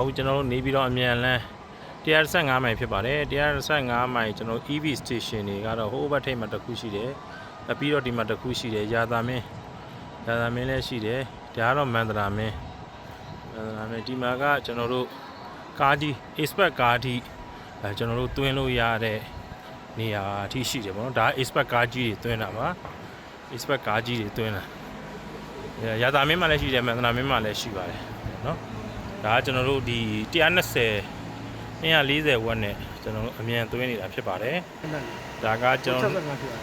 ဟုတ်ကျွန်တော်တို့နေပြီးတော့အမြန်လန်း115မိုင်ဖြစ်ပါတယ်115မိုင်ကျွန်တော် EV station တွေကတော့ဟိုးဘက်ထိပ်မှာတစ်ခုရှိတယ်ပြီးတော့ဒီမှာတစ်ခုရှိတယ်ရာသာမင်းလည်းရှိတယ်ဒါကတော့မန္တရာမင်းဒီမှာကကျွန်တော်တို့ကားကြီး expert ကားကြီးကျွန်တော်တို့တွင်းလို့ရတဲ့နေရာအထိရှိတယ်ပေါ့နော်ဒါ expert ကားကြီးတွေတွင်းတာပါ expert ကားကြီးတွေတွင်းတာရာသာမင်းမှာလည်းရှိတယ်မန္တရာမင်းမှာလည်းရှိပါတယ်နော်ဒါကကျွန်တော်တို့ဒီ240ဝက်နဲ့ကျွန်တော်တို့အမြန်သွင်းနေတာဖြစ်ပါတယ်ဒါကကျွန်တော်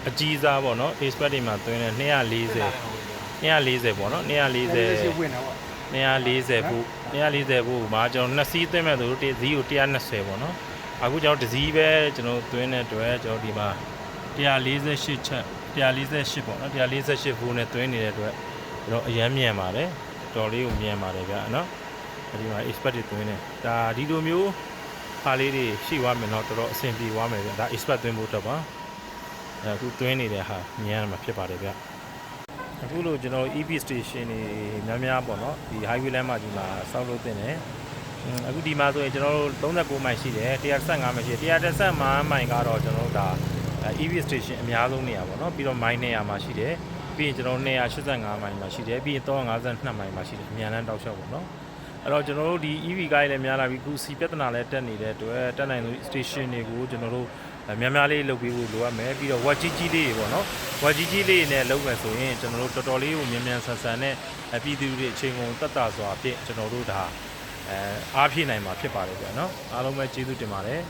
အကြီးစားပေါ့နော် expert တွေမှာသွင်းတဲ့240ပေါ့နော်240ဘူးမှာကျွန်တော်2စီးသွင်းမဲ့သူတို့ဇီးကို120ပေါ့နော်အခုကျွန်တော်တစ်စီးပဲကျွန်တော်သွင်းတဲ့အတွက်ကျွန်တော်ဒီမှာ148ချက်148ပေါ့နော်148ဘူးနဲ့သွင်းနေတဲ့အတွက်ကျွန်တော်အရန်မြန်ပါတယ်တော်လေးကိုမြန်ပါတယ်ဗျာနော်ဒီမှာ expert တွေသွင်းတယ်ဒါဒီလိုမျိုးဟာလေးတွေရှိသွားမယ်တော့တော်တော်အဆင်ပြေသွားမယ်ဗျာဒါ expert သွင်းဖို့တော့ပါအခုသွင်းနေတဲ့ဟာမြန်မှာဖြစ်ပါတယ်ဗျာအခုလိုကျွန်တော် EV station တွေများပေါ့နော်ဒီ highway လမ်းမကြီးမှာစောက်လို့တင်တယ်အခုဒီမှာဆိုရင်ကျွန်တော်တို့39မိုင်ရှိတယ်115မိုင်ရှိတယ်115မိုင်ကတော့ကျွန်တော်တို့ဒါ EV station အများဆုံးနေရာပေါ့နော်ပြီးတော့မိုင်200မှာရှိတယ်ပြီးရင်ကျွန်တော်285မိုင်မှာရှိတယ်ပြီးရင်352မိုင်မှာရှိတယ်အများလမ်းတောက်လျှောက်ပေါ့နော်အဲ့တော့ကျွန်တော်တို့ဒီ EV ကားတွေလည်းများလာပြီအခုစီပြဿနာလည်းတက်နေတဲ့အတွက်တက်နိုင်လို့ station တွေကိုကျွန်တော်တို့များလေးလုပ်ပြီးဖို့လိုအပ်မယ်ပြီးတော့ watch ကြီးလေးပေါ့နော် watch ကြီးလေးနဲ့လုပ်မယ်ဆိုရင်ကျွန်တော်တို့တော်တော်လေးကိုမြန်ဆန်နဲ့ပြည်သူတွေအချိန်ကုန်တက်တာစွာဖြင့်ကျွန်တော်တို့ဒါအားဖြည့်နိုင်မှာဖြစ်ပါတယ်ဗျာနော်အားလုံးပဲကျေးဇူးတင်ပါတယ်